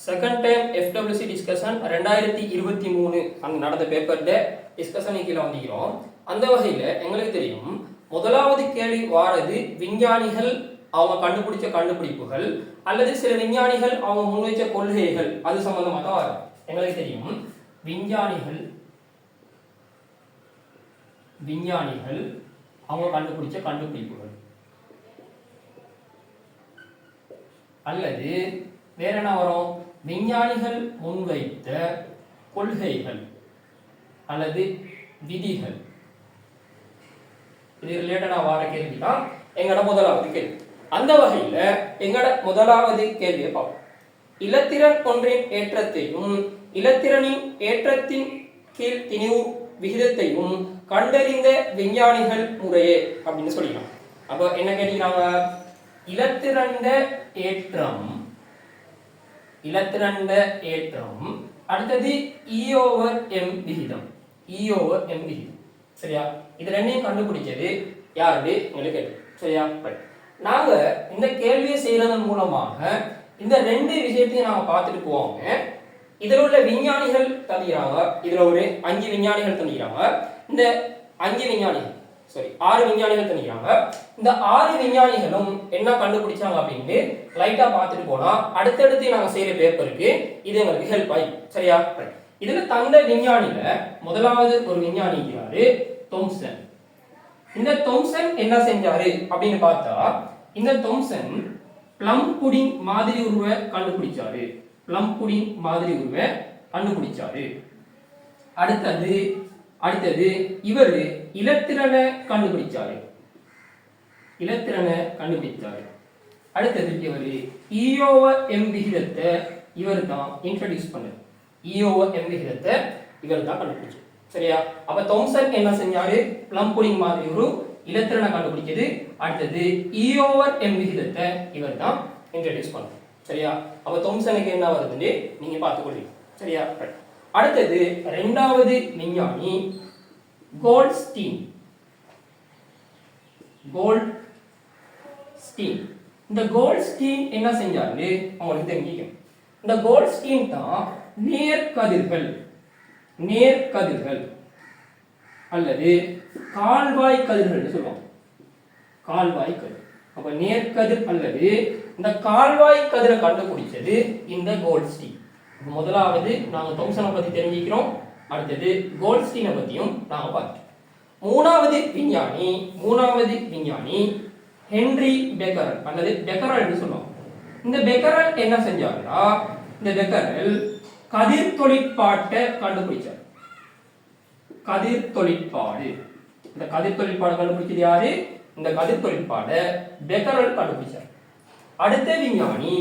Second time FWC discussion 2023 அங்கே நடந்த பேப்பர்ல டிஸ்கஷன் கீழே வந்துக்கிறோம். அந்த வகையில் எங்களுக்கு தெரியும் முதலாவது கேள்வி வாரது விஞ்ஞானிகள் அவங்க கண்டுபிடிச்ச கண்டுபிடிப்புகள் அல்லது சில விஞ்ஞானிகள் அவங்க முன்வைச்ச கொள்கைகள் அது சம்பந்தமாக தான் வரும். எங்களுக்கு தெரியும் விஞ்ஞானிகள் அவங்க கண்டுபிடிச்ச கண்டுபிடிப்புகள் அல்லது வேற என்ன வரும், விஞ்ஞானிகள் முன்வைத்த கொள்கைகள் அல்லது விதிகள். இது ரிலேட்டடா வார கேள்வி தான் எங்கட முதலாவது கேள்வி. அந்த வகையில எங்கட முதலாவது கேள்வியை பார்ப்போம். இலத்திரன் ஒன்றின் ஏற்றத்தையும் இலத்திரனின் ஏற்றத்தின் கீழ் திணிவு விகிதத்தையும் கண்டறிந்த விஞ்ஞானிகள் முறையே அப்படின்னு சொல்லிக்கலாம். அப்ப என்ன கேட்டீங்க, இலத்திரண்ட ஏற்றம் அடுத்தது E/M விகிதம். சரியா, இது ரெண்டையும் கண்டுபிடிச்சது யாரு உங்களுக்கு கேட்டு. சரியா, நாங்க இந்த கேள்வியை செய்யறதன் மூலமாக இந்த ரெண்டு விஷயத்தையும் நாங்க பார்த்துட்டு போவாங்க. இதுல உள்ள விஞ்ஞானிகள் தனியாக இதுல ஒரு 5 விஞ்ஞானிகள் தனிக்கிறாங்க. இந்த 6 விஞ்ஞானிகள் தனிக்கிறாங்க. இந்த 6 விஞ்ஞானிகளும் என்ன கண்டுபிடிச்சாங்க அப்படின்னு லைட்டா பார்த்துட்டு போனா அடுத்தடுத்து நாங்க செய்யற பேப்பருக்கு இது எங்களுக்கு ஹெல்ப் ஆகும். சரியா, இதுல தந்த விஞ்ஞானில முதலாவது ஒரு விஞ்ஞானி தொம்சன். இந்த தொம்சன் என்ன செஞ்சாரு அப்படின்னு பார்த்தா, இந்த தொம்சன் பிளம் புடிங் மாதிரி உருவ கண்டுபிடிச்சாரு. அடுத்தது இவர் இலத்திரனை கண்டுபிடிச்சாரு. அடுத்தது இவர் E/M விகிதத்தை இவர் தான் இன்ட்ரோடியூஸ் பண்ணார். E/M விகிதத்தை இவர் தான் கண்டுபிடிச்சார். சரியா, அப்ப தாம்சன் என்ன செஞ்சாரு, பிளம் புடிங் மாதிரி ஒரு இலத்திரனை கண்டுபிடிச்சது. அடுத்தது E/M விகிதத்தை இவர் தான் இன்ட்ரோடியூஸ் பண்ணார். சரியா, அப்ப தாம்சனுக்கு என்ன வருதுன்னு நீங்க பார்த்துக்கொள்வீங்க. சரியா, அடுத்தது இரண்டாவது விஞ்ஞானி கோல்ட்ஸ்டீன். இந்த கோல்ட்ஸ்டீன் என்ன செஞ்சாரு உங்களுக்கு தெரிஞ்சுக்கும். இந்த கோல்ட்ஸ்டீன் தான் நேர்கதிர்கள் அல்லது கால்வாய் கதிர்கள் சொல்லுவாங்க. அப்ப நேர்கதிர் அல்லது இந்த கால்வாய் கதிரை கண்டுபிடிச்சது இந்த கோல்ட்ஸ்டீன். முதலாவது நாங்க தாம்சனை பத்தி தெரிஞ்சுக்கிறோம். அடுத்தது கோல்ட்ஸ்டீனை பத்தியும் நாங்க பார்த்தோம். மூணாவது விஞ்ஞானி ஹென்றி பெக்கரல் அல்லது பெக்கரல் என்று சொல்லுவாங்க. இந்த பெக்கரல் என்ன செஞ்சாருன்னா, இந்த பெக்கரல் கதிர் தொழிற்பாட்டை கண்டுபிடிச்சார். இந்த கதிர் தொழிற்பாடு கண்டுபிடிச்சது யாரு? இந்த கதிர் தொழிற்பாடை பெக்கரல் கண்டுபிடிச்சார். அடுத்த விஞ்ஞானி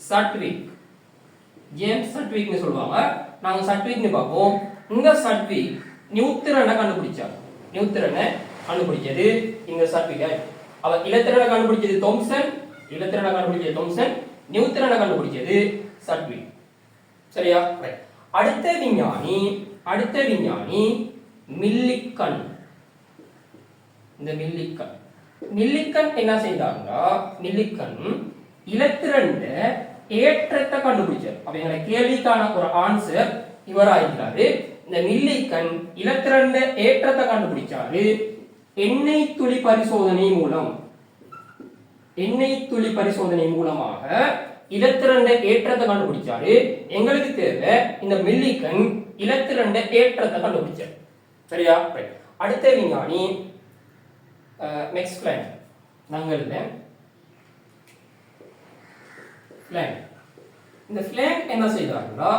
சட்விக், ஜேம்ஸ் சட்விக்னு சொல்லுவாங்க. நாங்க சட்விக்னு பார்ப்போம். இந்த சட்விக் நியூத்திரனை கண்டுபிடிச்சது இந்த சட்விக். அவர் இலத்திரனை கண்டுபிடிச்சது தாம்சன், நியூத்திரனை கண்டுபிடிச்சது சட்விக். சரியா, அடுத்த விஞ்ஞானி மில்லிகன். இந்த மில்லிகன் என்ன செய்தாங்கன்னா, இலத்திரண்ட ஏற்றத்தை கண்டுபிடிச்சார். அப்ப எங்க கேள்விக்கான ஒரு ஆன்சர் இவராயிருக்கிறாரு. இந்த மில்லிகன் இலத்திரண்ட ஏற்றத்தை கண்டுபிடிச்சாரு எண்ணெய் துளி பரிசோதனை மூலமாக இலத்திரண்ட ஏற்றத்தை கண்டுபிடிச்சாரு. எங்களுக்கு தேவை இந்த மில்லிகன் இலத்திரண்ட ஏற்றத்தை கண்டுபிடிச்சார். சரியா, அடுத்த விஞ்ஞானி மேக்ஸ் பிளாங்க். இந்த பிளாங்க் என்ன செய்தாருன்னா,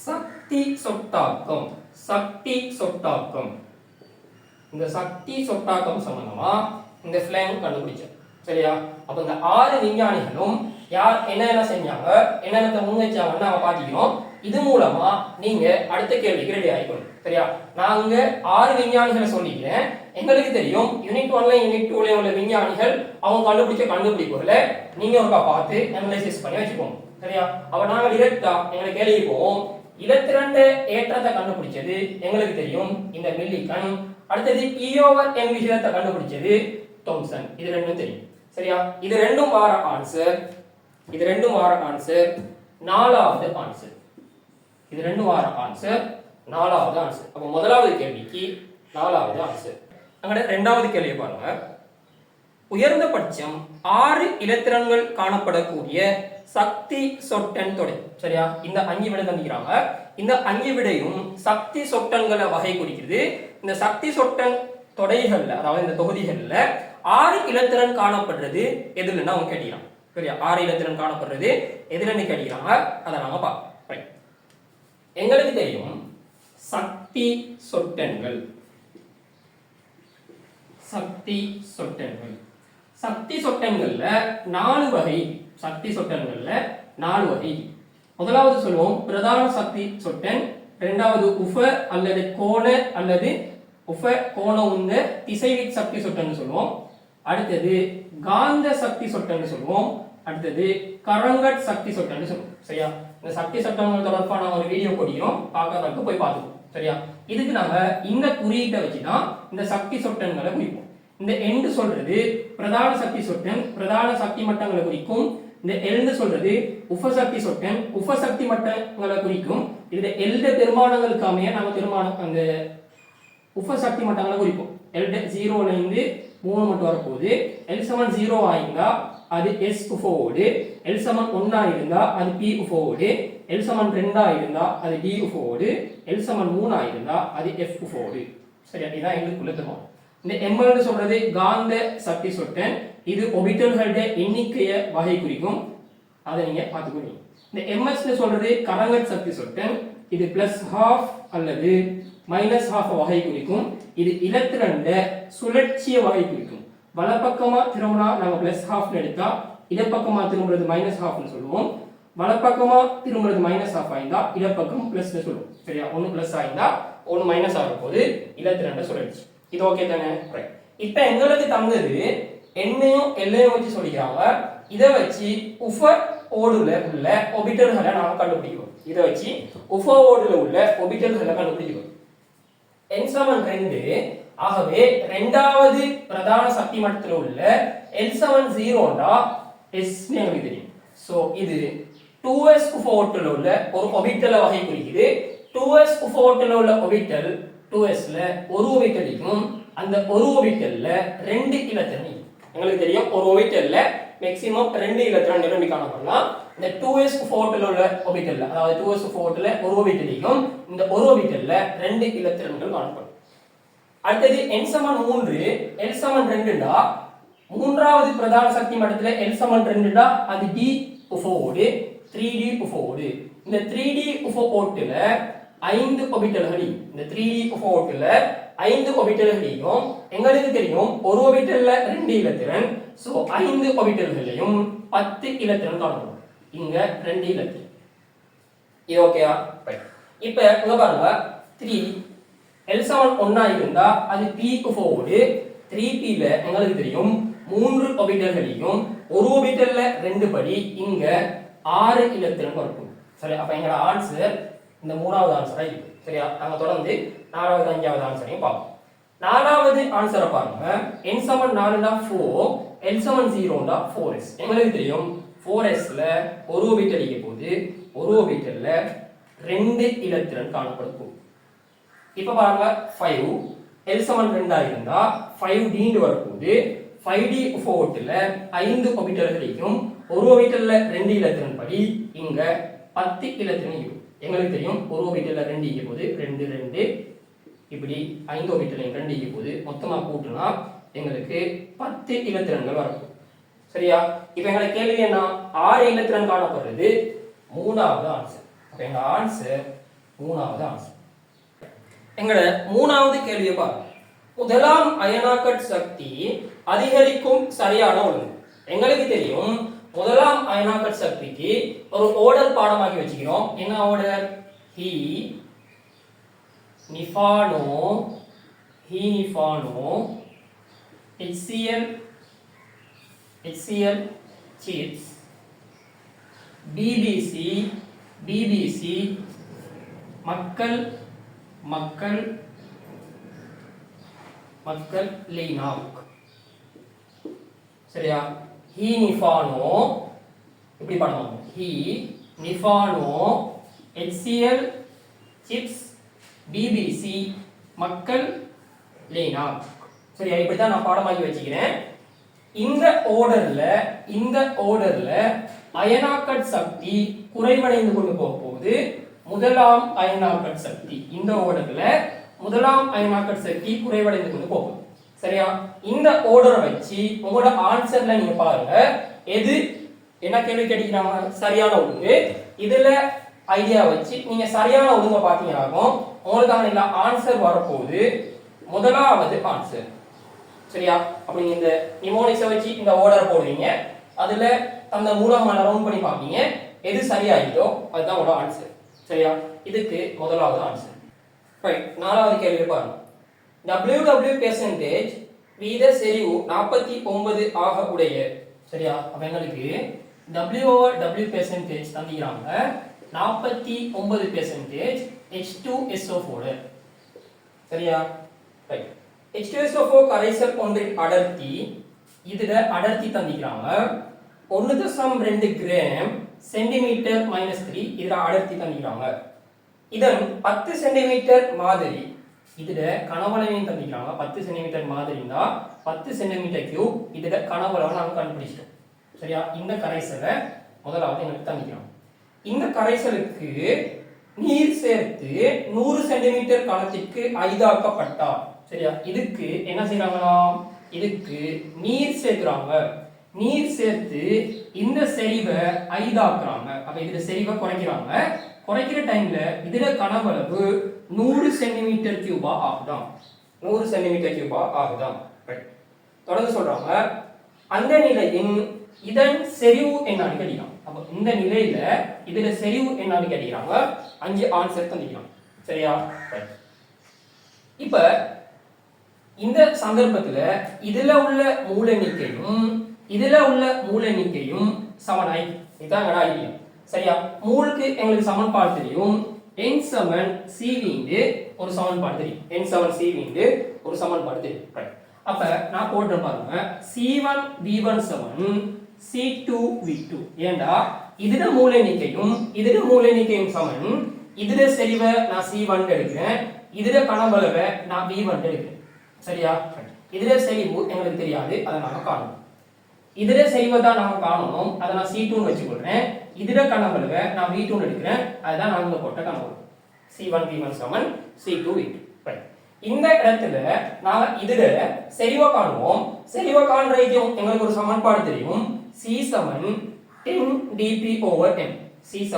சக்தி சொட்டாக்கம் இந்த சக்தி சொட்டாக்கம் சம்பந்தமா இந்த பிளாங்க் கண்டுபிடிச்சார். சரியா, அப்ப இந்த 6 விஞ்ஞானிகளும் யார் என்னென்ன செஞ்சாங்க, என்னென்ன முன்வைச்சாங்கன்னு நாம பாத்திக்கிறோம். இது மூலமா நீங்க அடுத்த கேள்விக்கு ரெடி ஆயிக்கணும். சரியா, நாங்க 6 விஞ்ஞானிகளை சொல்லிக்கிறேன். எங்களுக்கு தெரியும் யூனிட் 1ல யூனிட் 2ல உள்ள விஞ்ஞானிகள் அவங்க கண்டுபிடிச்ச கண்டுபிடிப்புகளை நீங்க ஒருக்கா பார்த்து அனலைசிஸ் பண்ணி வச்சுக்கோங்க. சரியா, அப்ப நாங்க டிரெக்டா எங்களை கேள்வி போவோம். இலத்திரண்ட ஏற்றத்தை கண்டுபிடிச்சது எங்களுக்கு தெரியும் இந்த மில்லிகன். அடுத்தது E/M விகிதத்தை கண்டுபிடிச்சது தாம்சன். இது ரெண்டும் தெரியும். சரியா, இது ரெண்டும் வார ஆன்சர் இது ரெண்டும் வார ஆன்சர் நாலாவது ஆன்சர். இது ரெண்டும் வார ஆன்சர் நாலாவது ஆன்சர். அப்ப முதலாவது கேள்விக்கு நாலாவது ஆன்சர். அங்க இரண்டாவது கேள்வி பாருங்க. உயர்ந்தபட்சம் 6 இலத்திரன்கள் காணப்படக்கூடிய சக்தி சொட்டன் தொடை. சரியா? இந்த 5 விடை தந்திக்கிறாங்க. இந்த 5 விடையும் சக்தி சொட்டன்களை வகை குறிக்கிறது. இந்த சக்தி சொட்டன் தொடைகள்ல, அதாவது இந்த தொகுதிகள்ல 6 இலத்திரன் காணப்படுறது எதுலன்னா அவங்க கேட்கிறாங்க. சரியா? 6 இலத்திரன் காணப்படுறது எதுலன்னு கேட்கிறாங்க. அதை நாம பார்ப்போம். எங்களுக்கு தெரியும் சக்தி சொட்டன்கள். சக்தி சொட்டன்கள், சக்தி சொட்டன்கள்ல 4 வகை. சக்தி சொட்டன்கள்ல 4 வகை. முதலாவது சொல்லுவோம் பிரதான சக்தி சொட்டன், இரண்டாவது உப அல்லது கோண அல்லது உப கோண உந்த திசைவிக் சக்தி சொட்டன் சொல்லுவோம். அடுத்தது காந்த சக்தி சொட்டன் சொல்லுவோம். அடுத்தது கரங்கட் சக்தி சொட்டன் சொல்லுவோம். சரியா? இந்த சக்தி சொட்டன்கள் தொடர்பான ஒரு வீடியோ போடுகிறோம், பார்க்கறதுக்கு போய் பார்த்துக்கோம். சரியா? இதுக்கு நாங்க இந்த குறியீட்டை வச்சுதான் இந்த சக்தி சொட்டன்களை குறிப்போம். இந்த எண்டு சொல்றது பிரதான சக்தி சொட்டன், பிரதான சக்தி மட்டங்களை குறிக்கும். இந்த எல்னு சொல்றது உபசக்தி சொட்டன், உபசக்தி மட்டங்களை குறிக்கும். இதுல எல்ட பெருமானங்களுக்கு அமைய நாம பெருமானம் அந்த உபசக்தி மட்டங்களை குறிப்போம். எல்ட 0ல இருந்து 3 மட்டும் வரப்போகுது. எல் சமன் 0 ஆயிருந்தா அது எஸ் உபோடு, எல் சமன் 1 இருந்தா அது பி உபோடு, எல் சமன் 2 இருந்தா அது டி உபோடு, எல் சமன் 3 இருந்தா அது எஃப் உபோடு. சரியா? இதான் எங்களுக்குள்ள பெருமானம். இந்த எம்எல் சொல்றது காந்த சக்தி சொட்டன். இது ஒபிட்டல்களோட எண்ணிக்கையை வகை குறிக்கும். அதை நீங்க பார்த்துக்கோங்க. இந்த எம்எஸ் சொல்றது கரங்கட் சக்தி சொட்டன். இது +½ அல்லது -½ வகை குறிக்கும். இது இலத்திரண்ட சுழற்சியை வகை குறிக்கும். வலப்பக்கமா திரும்பினா நாங்க +½ எடுத்தா, இடப்பக்கமா திரும்புறது -½ சொல்லுவோம். வலப்பக்கமா திரும்புறது -½ ஆயிருந்தா இடப்பக்கம் பிளஸ் சொல்லுவோம். சரியா? ஒன்னு பிளஸ் ஆயிருந்தா ஒன்னு மைனஸ் ஆகும் போது இலத்திரண்ட சுழற்சி. இது ஓகே தானே? ரைட். இப்ப எங்களுக்கு தந்தது என்னையும் எல்லையும் வச்சு சொல்லிக்கிறாங்க. இதை வச்சு உப ஓடுல உள்ள ஒபிட்டல்களை நாம கண்டுபிடிக்கிறோம். இதை வச்சு உப ஓடுல உள்ள ஒபிட்டல்களை கண்டுபிடிக்கிறோம். n சமன் 2. ஆகவே இரண்டாவது பிரதான சக்தி மட்டத்தில் உள்ள l சமன் 0ண்டா s ன்னு எனக்கு தெரியும். சோ இது 2s உப ஓட்டுல உள்ள ஒரு ஒபிட்டல் வகை குறிக்குது. 2s உப ஓட்டுல உள்ள ஒபிட்டல் 2sல ஒரு ஒபிட்டலுக்கும் அந்த ஒரு ஒபிட்டல்ல 2 இலத்திரன். எங்களுக்கு தெரியும் ஒரு ஒபிட்டல்ல மேக்ஸிமம் 2 இலத்திரன் நிரம்பி காணப்படலாம். இந்த 2s உப ஓட்டுல உள்ள ஒபிட்டல்ல, அதாவது 2s உப ஓட்டுல ஒரு ஒபிட்டலுக்கும் இந்த ஒரு ஒபிட்டல்ல 2 இலத்திரன்கள் காணப்படும். அடுத்தது n சமன் 3, l சமன் 2டா மூன்றாவது பிரதான சக்தி மட்டத்துல l சமன் 2டா அது d உப ஓடு, 3d உப ஓடு. இந்த 3d உப ஓட்டுல 5 ஒபிட்டல்கள். இந்த 3d உப ஓட்டுல 5 ஒபிட்டல்களையும் எங்களுக்கு தெரியும் ஒரு ஒபிட்டல்ல 2 இலத்திரன். சோ 5 ஒபிட்டல்களையும் 10 இலத்திரன் காணப்படும். இங்க 2 இலத்திரன். இது ஓகேயா? ரைட். இப்போ இங்க பாருங்க 3 l சமன் 1 இருந்தா அது p உப ஓடு. 3p ல எங்களுக்கு தெரியும் 3 ஒபிட்டல்களையும் ஒரு ஒபிட்டல்ல 2 படி இங்க 6 இலத்திரன் இருக்கும். சரி, அப்ப எங்க ஆன்சர் இந்த மூணாவது ஆன்சரா இருக்கு. சரியா? நாங்க தொடர்ந்து 4வது 5வது ஆன்சரையும் பார்ப்போம். 4வது ஆன்சரை பாருங்க. n சமன் 4னா 4, l சமன் 0னா 4s. எங்களுக்கு தெரியும் 4sல ஒரு ஒபிட்டல் இருக்க போது ஒரு ஒபிட்டல்ல 2 இலத்திரன் காணப்படும். இப்ப பாருங்க 5 l சமன் 2 இருந்தா 5d ன்னு வரப்போகுது. 5d உப ஓட்டுல 5 ஒபிட்டல்களுக்கும் ஒரு ஒபிட்டல்ல 2 இலத்திரன் படி இங்க 10 இலத்திரன் இருக்கும். எங்களுக்கு தெரியும் ஒரு ஒபிட்டல்ல 2 இருக்க போது 2 2 இப்படி 5 ஒபிட்டல்ல 2 இருக்க போது மொத்தமா கூட்டினா எங்களுக்கு 10 இலத்திரன்கள் வரும். சரியா? இப்போ எங்களுக்கு கேள்வி என்ன? 6 இலத்திரன் காணப்படுறது மூணாவது ஆன்சர். அப்ப எங்க ஆன்சர் மூணாவது ஆன்சர். எங்கட மூணாவது கேள்வியை பாருங்க. முதலாம் அயனாக்கட் சக்தி அதிகரிக்கும் சரியான ஒழுங்கு. எங்களுக்கு தெரியும் முதலாம் அயனாக்கட் சக்திக்கு ஒரு ஆர்டர் பாடமாக்கி வச்சுக்கிறோம். என்ன ஆர்டர்? ஹி நிஃபானோ, ஹி நிஃபானோ, HCl chips, BBC மக்கள் லீனாக். சரியா? ஹி நிஃபானோ, இப்படி பண்ணணும். he நிஃபானோ HCL சிப்ஸ் BBC மக்கள் லேனா. சரியா, இப்படிதான் நான் பாடமாக்கி வச்சுக்கிறேன். இந்த ஓர்டர்ல அயனாக்கட் சக்தி குறைவடைந்து கொண்டு போகும்போது முதலாம் அயனாக்கட் சக்தி இந்த ஓர்டர்ல முதலாம் அயனாக்கட் சக்தி குறைவடைந்து கொண்டு போகும். சரியா, இந்த ஓர்டரை வச்சு உங்களோட ஆன்சர்ல நீங்க பாருங்க எது என்ன கேள்வி கேட்கிறாங்க சரியான ஒழுங்கு. இதுல ஐடியா வச்சு நீங்க சரியான ஒழுங்க பாத்தீங்கன்னா உங்களுக்கான ஆன்சர் வரப்போகுது முதலாவது ஆன்சர். சரியா, அப்படி இந்த நிமோனிக்ஸை வச்சு இந்த ஆர்டர் போடுவீங்க, அதுல அந்த மூலமா ரவுண்ட் பண்ணி பாப்பீங்க, எது சரியாயிட்டோ அதுதான் உங்களோட ஆன்சர். சரியா, இதுக்கு முதலாவது ஆன்சர். ரைட், நாலாவது கேள்வி பாருங்க. WW பெர்சன்டேஜ் வீத செறிவு 49 ஆக உடைய. சரியா, அப்ப எங்களுக்கு W/W பெர்சன்டேஜ் தந்திக்கிறாங்க 49% H2SO4. சரியா, ரைட். H2SO4 கரைசல் ஒன்றின் அடர்த்தி, இதுல அடர்த்தி தந்திக்கிறாங்க 1.2 கிராம் சென்டிமீட்டர் -3. இதுல அடர்த்தி தந்திக்கிறாங்க. இதன் 10 சென்டிமீட்டர் மாதிரி, இதுல கனவளவையும் தந்திக்கிறாங்க. 10 சென்டிமீட்டர் மாதிரினா 10 சென்டிமீட்டர் கியூப். இதுல கனவளவை நாங்க கண்டுபிடிச்சிட்டோம். சரியா, இந்த கரைசலை முதலாவது எங்களுக்கு தந்திக்கிறாங்க. இந்த கரைசலுக்கு நீர் சேர்த்து 100 சென்டிமீட்டர் காலத்திற்கு ஐதாக்கப்பட்டார். சரியா, இதுக்கு என்ன செய்யறாங்கன்னா இதுக்கு நீர் சேர்க்கிறாங்க. நீர் சேர்த்து இந்த செறிவை ஐதாக்குறாங்க. அப்ப இதுல செறிவை குறைக்கிறாங்க. குறைக்கிற டைம்ல இதுல கனவளவு 100 சென்டிமீட்டர் கியூபா ஆகுதாம். 100 சென்டிமீட்டர் கியூபா ஆகுதாம். தொடர்ந்து சொல்றாங்க அந்த நிலையின் இதன் செறிவு என்னன்னு கேட்கிறாங்க. அப்ப இந்த நிலையில இதுல செறிவு என்னன்னு கேட்கிறாங்க. 5 ஆன்சர் தந்திக்கிறாங்க. சரியா, இப்ப இந்த சந்தர்ப்பத்துல இதுல உள்ள மூல எண்ணிக்கையும் சமனாய். இதான் ஐடியா. சரியா, மூலுக்கு எங்களுக்கு சமன்பாடு தெரியும். n7c ஒரு சமன்பாடு தெரியும். n7c ஒரு சமன்பாடு தெரியும். அப்ப நான் போட்டு பாருங்க C1v1 C2v2. ஏண்டா இதுல மூல எண்ணிக்கையும் சமன். இதுல செறிவை நான் C1 எடுக்கிறேன், இதுல கனவளவை நான் V1 எடுக்கிறேன். சரியா, இதுல செறிவு எங்களுக்கு தெரியாது, அதை நாம காணணும். இதுல செறிவை தான் நாம காணணும், அதை நான் C2 வச்சுக்கொள்றேன். இதுல கனவளவை நான் V2 எடுக்கிறேன், அதுதான் நாங்க போட்ட கனவளவு. C1v1 C2v2. இந்த இடத்துல நாம இதுல செறிவை காணுவோம். செறிவை காண்றதுக்கும் எங்களுக்கு ஒரு சமன்பாடு தெரியும். C = 10 dP/m. C =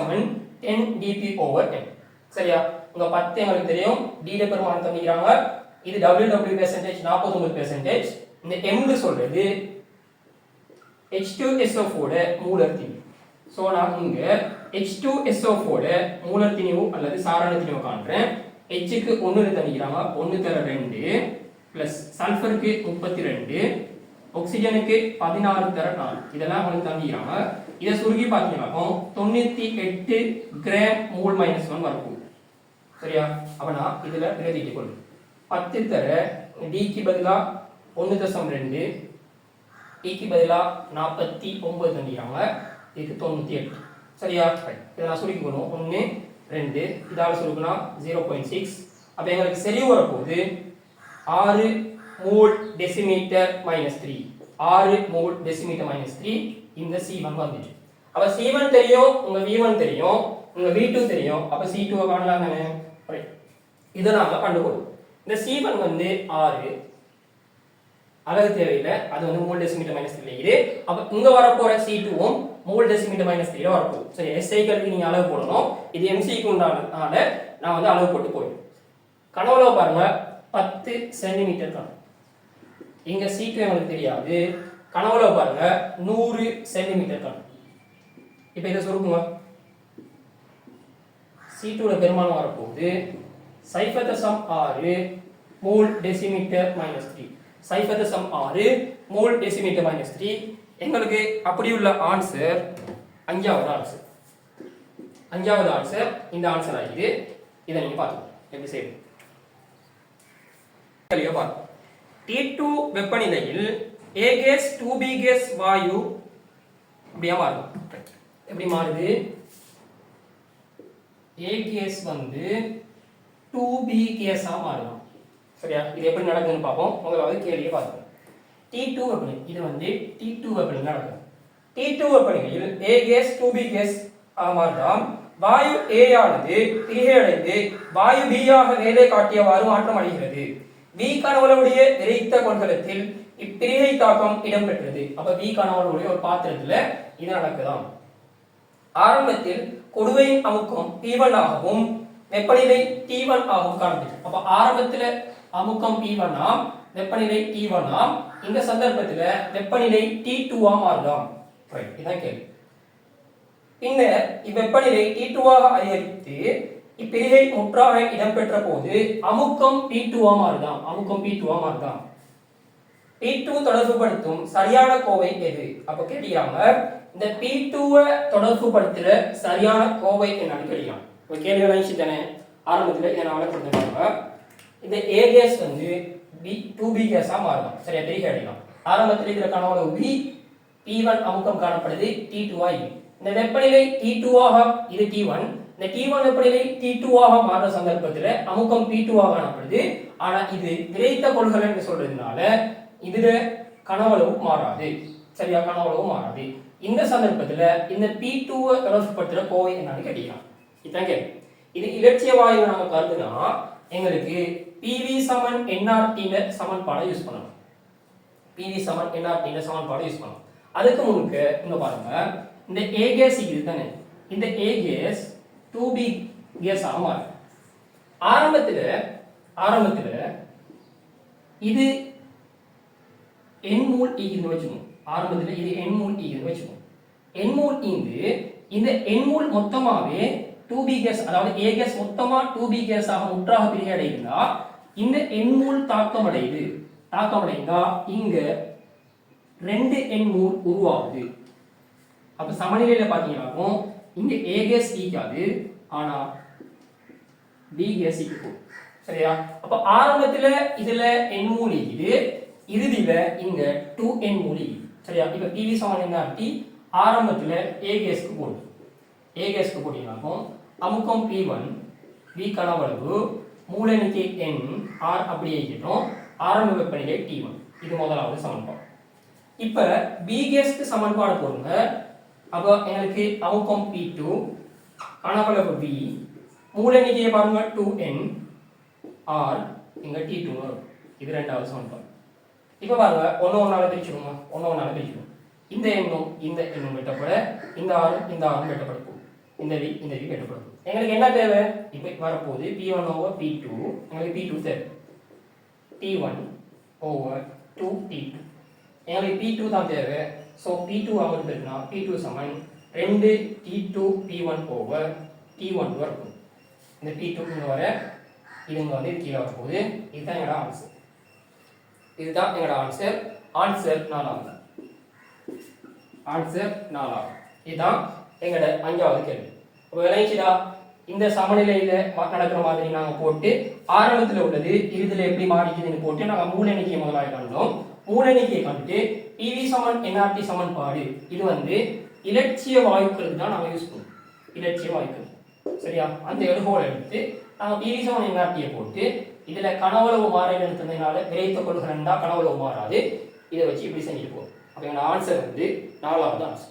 10 dP/m. சரியா, உங்க 10 எங்களுக்கு தெரியும். D ல பெருமானம் தந்திக்கிறாங்க. இது WW பெர்சன்டேஜ் 49%. இந்த M சொல்றது H2SO4 மூலர் திணிவு. சோ நான் இங்க H2SO4 மூலர் திணிவு அல்லது சாரண திணிவு காண்றேன். H க்கு 1 தந்திக்கிறாங்க, 1 தர 2 பிளஸ் சல்ஃபருக்கு 32, ஆக்ஸிஜனுக்கு 16 தர 4. இதெல்லாம் உங்களுக்கு தந்திக்கிறாங்க. இத சுருக்கி பாத்தீங்கன்னா 98 கிராம் மோல் -1 வரப்போகுது. சரியா, அப்ப நான் இதுல பிரதிட்டு கொள்ளும் 10 தர D க்கு பதிலா 1.2, E க்கு பதிலா 49 தந்திக்கிறாங்க. இதுக்கு 98. சரியா, இத நான் சுருக்கி கொள்ளும் 1 2 இதால சுருக்குனா 0.6. அப்ப எங்களுக்கு செறிவு வரப்போகுது 6 மோல் டெசிமீட்டர் -3. 6 mole decimetre -3. இந்த C1 வந்துச்சு. அப்ப C1 தெரியும், உங்க V1 தெரியும், உங்க V2 தெரியும். அப்ப C2 காணலாம் தானே. இத நாம கண்டுபிடிப்போம். இந்த C1 வந்து 6 அலகு தேவையில்லை, அது வந்து மோல் டெசிமீட்டர் -3 இது. அப்ப இங்க வரப்போற C2வும் மோல் டெசிமீட்டர் -3 வரப்போகுது. சரி, SI க்கு நீங்க அளவு போடணும். இது MC க்கு உண்டானதால நான் வந்து அளவு போட்டு போயிடும். கனவுல பாருங்க 10 சென்டிமீட்டர் கணம். இங்க C2 உங்களுக்கு தெரியாது. கனவுல பாருங்க 100 சென்டிமீட்டர் கணம். இப்போ இத சுருக்குங்க. C2 ல பெருமானம் வரப்போகுது 0.6 மோல் டெசிமீட்டர் -3. 0.6 mole decimetre -3. எங்களுக்கு அப்படி உள்ள ஆன்சர் அஞ்சாவது ஆன்சர் இந்த ஆன்சர் ஆகிது. இதை நீங்க பாருங்க எப்படி செய்யணும். T2 வெப்பநிலையில் A கேஸ் 2B கேஸ் வாயு அப்படியே மாறும். எப்படி மாறுது A கேஸ் வந்து 2B கேஸா மாறும் சரியா இது எப்படி நடக்குதுன்னு பார்ப்போம் முதலாவது கேள்வியை பார்ப்போம் T2 வெப்பநிலை இது வந்து T2 வெப்பநிலை நடக்கும் T2 வெப்பநிலையில் A கேஸ் 2B கேஸ் மாறும் வாயு A ஆனது பிரிகையடைந்து வாயு B ஆக மேலே காட்டியவாறு மாற்றம் அடைகிறது B கணவளுடைய விரைத்த கொள்கலத்தில் இப்பிரிகை தாக்கம் இடம்பெற்றது அப்ப B கணவளுடைய ஒரு பாத்திரத்துல இது நடக்குதாம் ஆரம்பத்தில் கொடுவையின் அமுக்கம் P1 ஆகவும் வெப்பநிலை T1 ஆகவும் காணப்படுகிறது அப்ப ஆரம்பத்துல அமுக்கம் P1 ஆம் வெப்பநிலை T1 ஆம் இந்த சந்தர்ப்பத்துல வெப்பநிலை T2 ஆ மாறுதாம் ரைட் இதான் கேள்வி பின்னர் இவ்வெப்பநிலை T2 ஆக அதிகரித்து இப்பிரிகை முற்றாக இடம்பெற்ற போது அமுக்கம் P2 ஆ மாறுதாம் அமுக்கம் P2 ஆ மாறுதாம் P2 தொடர்புபடுத்தும் சரியான கோவை எது அப்ப கேட்கிறாங்க இந்த P2 தொடர்புபடுத்துற சரியான கோவை என்னன்னு கேட்கிறாங்க ஒரு கேள்வி நினைச்சுதானே ஆரம்பத்துல இதை நான் வளர்த்துருந்தாங்க இந்த A கேஸ் வந்து B2B கேஸா மாறும் சரியா பிரிகை அடையலாம் ஆரம்பத்தில் இதுல காணவளவு B P1 அமுக்கம் காணப்படுது T2 ஆ இந்த வெப்பநிலை T2 ஆக இது T1 இந்த T1 வெப்பநிலை T2 ஆக மாறுற சந்தர்ப்பத்துல அமுக்கம் P2 ஆக காணப்படுது ஆனா இது விரைத்த கொள்கலன்னு சொல்றதுனால இதுல கனவளவு மாறாது சரியா கனவளவு மாறாது இந்த சந்தர்ப்பத்துல இந்த P2 தொடர்புபடுத்துற கோவை என்னன்னு கேட்டீங்கன்னா இதான் கேள்வி இது இலட்சிய வாயு நம்ம கருதுனா எங்களுக்கு PV சமன் nRT சமன்பாடை யூஸ் பண்ணணும் PV சமன் nRT சமன்பாடை யூஸ் பண்ணணும் அதுக்கு முன்னுக்கு இங்க பாருங்க இந்த A கேஸ் இது தானே இந்த A கேஸ் 2B கேஸ் ஆக மாறும் ஆரம்பத்துல இது n மோல் ஈக்குன்னு வெச்சுக்கோங்க ஆரம்பத்துல இது n மோல் ஈக்குன்னு வெச்சுக்கோங்க n மோல் ஈந்து இந்த n மோல் மொத்தமாவே 2B கேஸ் அதாவது A கேஸ் மொத்தமா 2B கேஸ் ஆக முற்றாக பிரிகை அடையுதுன்னா இந்த n மோல் தாக்கம் அடைந்தா இங்க 2 n மோல் உருவாகுது அப்ப சமநிலையில பாத்தீங்கன்னா இங்க A கேஸ் ஈக்காது ஆனா B கேஸ் ஈக்கும் சரியா அப்ப ஆரம்பத்துல இதுல n மோல் ஈக்குது இறுதியில இங்க 2n மோல் ஈக்குது சரியா இப்ப PV சமன் nRT ஆரம்பத்துல A கேஸ்க்கு போடுது A கேஸ்க்கு போட்டீங்கன்னா அமுக்கம் P1 B கனவளவு மூல எண்ணிக்கை n R அப்படியே இருக்கட்டும் ஆரம்ப வெப்பநிலை T1 இது முதலாவது சமன்பாடு இப்ப B கேஸ்க்கு சமன்பாடு போடுங்க அப்ப எங்களுக்கு அமுக்கம் P2 கனவளவு B மூல எண்ணிக்கையை பாருங்க 2n R இங்க T2 வரும் இது இரண்டாவது சமன்பாடு இப்ப பாருங்க ஒண்ணால பிரிச்சுடுங்க இந்த எண்ணும் வெட்டப்பட இந்த ஆறும் வெட்டப்படும் இந்த V வெட்டப்படும் எங்களுக்கு என்ன தேவை இப்ப வரப்போகுது P1 over P2 எங்களுக்கு P2 தேவை T1 over 2T2 எங்களுக்கு P2 தான் தேவை சோ P2 அமௌண்ட் இருக்குன்னா P2 சமன் 2 T2 P1 over T1 வரும் இந்த P2 இங்க வர இதுங்க வந்து கீழே வரப்போகுது இதுதான் எங்களோட ஆன்சர் 4 இதுதான் எங்களோட 5வது கேள்வி அப்ப விளைச்சிடா இந்த சமநிலையில நடக்கிற மாதிரி நாங்க போட்டு ஆரம்பத்துல உள்ளது இறுதியில எப்படி மாறிக்குதுன்னு போட்டு நாங்க மூல எண்ணிக்கையை முதலாக கண்டோம் மூல எண்ணிக்கையை கண்டுட்டு PV சமன் nRT சமன்பாடு இது வந்து இலட்சிய வாயுக்களுக்கு தான் நாங்க யூஸ் பண்ணுவோம் இலட்சிய வாயுக்கள் சரியா அந்த எழுகோலை எடுத்து நாங்க PV சமன் nRT போட்டு இதுல கனவளவு மாறல் எடுத்ததுனால விரைத்த கொள்கிறா கனவளவு மாறாது இதை வச்சு இப்படி செஞ்சுட்டு போகும் அப்ப எங்களோட ஆன்சர் வந்து 4வது ஆன்சர்